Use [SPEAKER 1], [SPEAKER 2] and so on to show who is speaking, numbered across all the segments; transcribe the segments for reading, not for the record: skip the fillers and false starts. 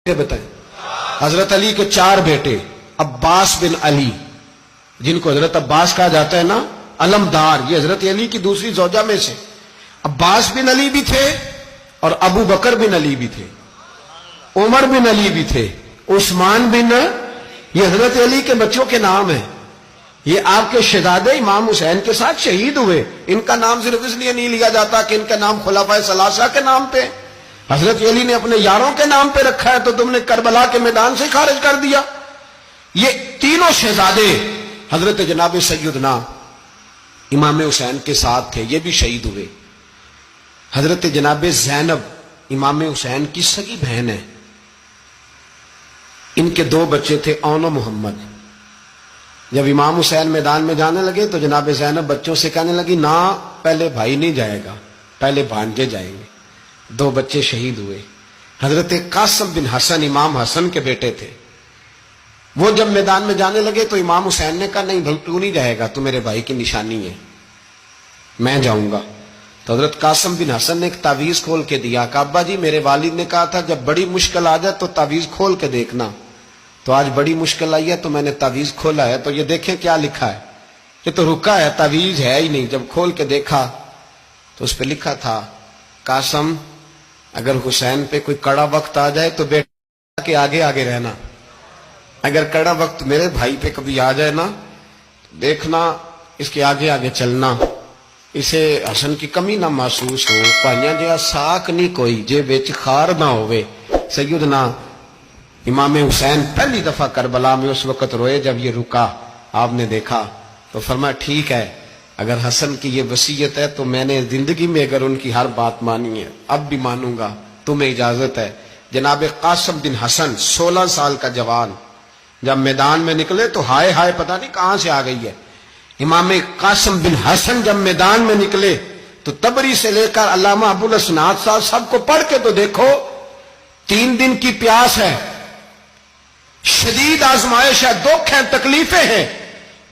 [SPEAKER 1] بتائیں. حضرت علی کے 4 بیٹے عباس بن علی، جن کو حضرت عباس کہا جاتا ہے نا، علمدار، یہ حضرت علی کی دوسری زوجہ میں سے. عباس بن علی بھی تھے اور ابو بکر بن علی بھی تھے، عمر بن علی بھی تھے، عثمان بن، یہ حضرت علی کے بچوں کے نام ہیں. یہ آپ کے شہزادے امام حسین کے ساتھ شہید ہوئے. ان کا نام صرف اس لیے نہیں لیا جاتا کہ ان کا نام خلفائے ثلاثہ کے نام پہ، حضرت علی نے اپنے یاروں کے نام پہ رکھا ہے تو تم نے کربلا کے میدان سے خارج کر دیا. یہ تینوں شہزادے حضرت جناب سیدنا امام حسین کے ساتھ تھے، یہ بھی شہید ہوئے. حضرت جناب زینب امام حسین کی سگی بہن ہے، ان کے 2 بچے تھے، اون و محمد. جب امام حسین میدان میں جانے لگے تو جناب زینب بچوں سے کہنے لگی، نہ پہلے بھائی نہیں جائے گا، پہلے بھانجے جائیں گے. 2 بچے شہید ہوئے. حضرت قاسم بن حسن امام حسن کے بیٹے تھے. وہ جب میدان میں جانے لگے تو امام حسین نے کہا، نہیں بھائی تو نہیں جائے گا، تو میرے بھائی کی نشانی ہے، میں جاؤں گا. تو حضرت قاسم بن حسن نے ایک تعویذ کھول کے دیا کہ ابا جی میرے والد نے کہا تھا جب بڑی مشکل آ جائے تو تعویذ کھول کے دیکھنا. تو آج بڑی مشکل آئی ہے تو میں نے تعویذ کھولا ہے، تو یہ دیکھیں کیا لکھا ہے. یہ تو رکا ہے، تعویذ ہے ہی نہیں. جب کھول کے دیکھا تو اس پہ لکھا تھا، قاسم اگر حسین پہ کوئی کڑا وقت آ جائے تو بیٹا کے آگے آگے رہنا، اگر کڑا وقت میرے بھائی پہ کبھی آ جائے نا، دیکھنا اس کے آگے آگے چلنا، اسے حسن کی کمی نہ محسوس ہو. پائیاں جہاں ساک نہیں کوئی جے بیچ خار نہ ہوئے. سیدنا امام حسین پہلی دفعہ کربلا میں اس وقت روئے جب یہ رکا. آپ نے دیکھا تو فرمایا ٹھیک ہے، اگر حسن کی یہ وصیت ہے تو میں نے زندگی میں اگر ان کی ہر بات مانی ہے اب بھی مانوں گا، تمہیں اجازت ہے. جناب قاسم بن حسن 16 سال کا جوان جب میدان میں نکلے تو ہائے ہائے پتہ نہیں کہاں سے آ گئی ہے. امام قاسم بن حسن جب میدان میں نکلے تو تبری سے لے کر علامہ ابو الاسناد صاحب سب کو پڑھ کے تو دیکھو، 3 دن کی پیاس ہے، شدید آزمائش ہے، دکھ ہیں، تکلیفیں ہیں،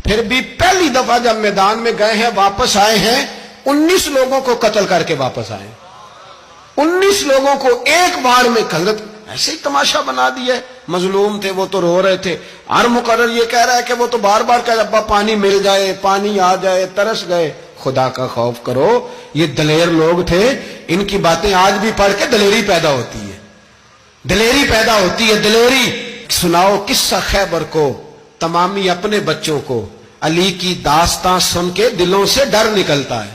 [SPEAKER 1] پھر بھی پہلی دفعہ جب میدان میں گئے ہیں واپس آئے ہیں 19 لوگوں کو قتل کر کے واپس آئے. 19 لوگوں کو ایک بار میں حضرت ایسے ہی تماشا بنا دیا ہے. مظلوم تھے وہ تو رو رہے تھے، ہر مقرر یہ کہہ رہا ہے کہ وہ تو بار بار کہہ ابا پانی مل جائے، پانی آ جائے، ترس گئے. خدا کا خوف کرو، یہ دلیر لوگ تھے، ان کی باتیں آج بھی پڑھ کے دلیری پیدا ہوتی ہے، دلیری پیدا ہوتی ہے، دلیری. سناؤ قصہ خیبر کو تمامی اپنے بچوں کو. علی کی داستان سن کے دلوں سے ڈر نکلتا ہے،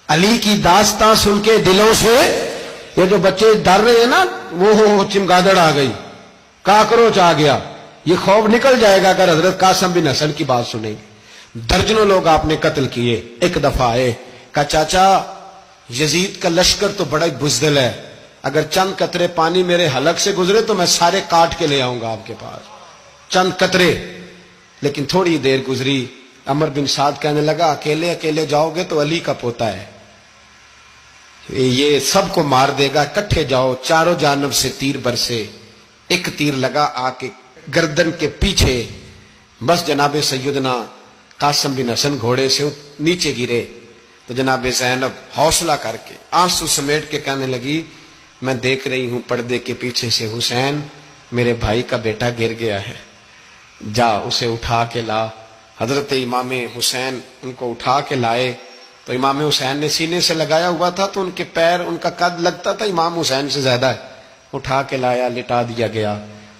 [SPEAKER 1] علی کی داستان سن کے دلوں سے. یہ جو بچے ڈر رہے ہیں نا، وہ چمگادڑ آ گئی، کاکروچ آ گیا، یہ خوف نکل جائے گا اگر حضرت قاسم بن حسن کی بات سنیں. درجنوں لوگ آپ نے قتل کیے. ایک دفعہ آئے، کہا چاچا یزید کا لشکر تو بڑا ہی بزدل ہے، اگر چند قطرے پانی میرے حلق سے گزرے تو میں سارے کاٹ کے لے آؤں گا آپ کے پاس، چند قطرے. لیکن تھوڑی دیر گزری، عمر بن سعد کہنے لگا اکیلے اکیلے جاؤ گے تو علی کا پوتا ہے، یہ سب کو مار دے گا، اکٹھے جاؤ. چاروں جانب سے تیر برسے، ایک تیر لگا آ کے گردن کے پیچھے. بس جناب سیدنا قاسم بن حسن گھوڑے سے نیچے گرے تو جناب زینب حوصلہ کر کے آنسو سمیٹ کے کہنے لگی، میں دیکھ رہی ہوں پردے کے پیچھے سے حسین میرے بھائی کا بیٹا گر گیا ہے، جا اسے اٹھا کے لا. حضرت امام حسین ان کو اٹھا کے لائے تو امام حسین نے سینے سے لگایا ہوا تھا تو ان کے پیر، ان کا قد لگتا تھا امام حسین سے زیادہ ہے. اٹھا کے لایا، لٹا دیا گیا.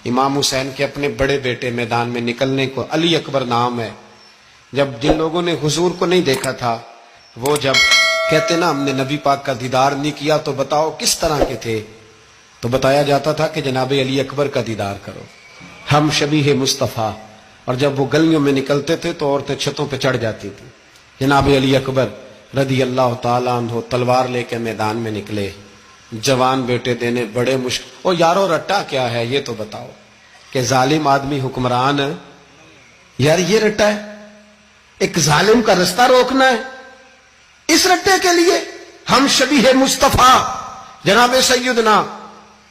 [SPEAKER 1] امام حسین کے اپنے بڑے بیٹے میدان میں نکلنے کو، علی اکبر نام ہے، جب جن لوگوں نے حضور کو نہیں دیکھا تھا وہ جب کہتے نا ہم نے نبی پاک کا دیدار نہیں کیا تو بتاؤ کس طرح کے تھے، تو بتایا جاتا تھا کہ جناب علی اکبر کا دیدار کرو، ہم شبیہ مصطفیٰ. اور جب وہ گلیوں میں نکلتے تھے تو عورتیں چھتوں پہ چڑھ جاتی تھی. جناب علی اکبر رضی اللہ تعالیٰ عنہ تلوار لے کے میدان میں نکلے، جوان بیٹے دینے بڑے مشکل. او یارو رٹا کیا ہے یہ تو بتاؤ، کہ ظالم آدمی حکمران ہے یار، یہ رٹا ہے، ایک ظالم کا رستہ روکنا ہے. اس رٹے کے لیے ہم شبیہ مصطفیٰ جناب سیدنا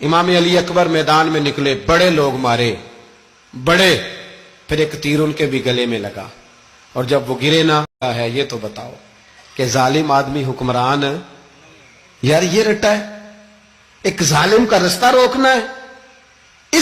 [SPEAKER 1] امام علی اکبر میدان میں نکلے، بڑے لوگ مارے، بڑے. پھر ایک تیر ان کے بھی گلے میں لگا، اور جب وہ گرے نہ ہے یہ تو بتاؤ کہ ظالم آدمی حکمران ہے یار، یہ رٹا ہے، ایک ظالم کا رستہ روکنا ہے.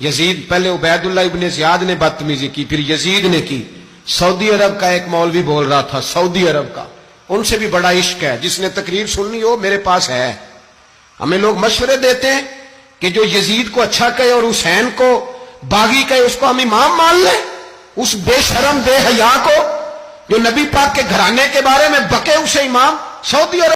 [SPEAKER 1] یزید پہلے عبید اللہ ابن زیاد نے بدتمیزی کی، پھر یزید نے کی. سعودی عرب کا ایک مولوی بول رہا تھا، سعودی عرب کا، ان سے بھی بڑا عشق ہے، جس نے تقریر سننی ہو میرے پاس ہے. ہمیں لوگ مشورے دیتے ہیں کہ جو یزید کو اچھا کہے اور حسین کو باغی کہے اس کو ہم امام مان لیں. اس بے شرم بے حیا کو جو نبی پاک کے گھرانے کے بارے میں بکے اسے امام. سعودی عرب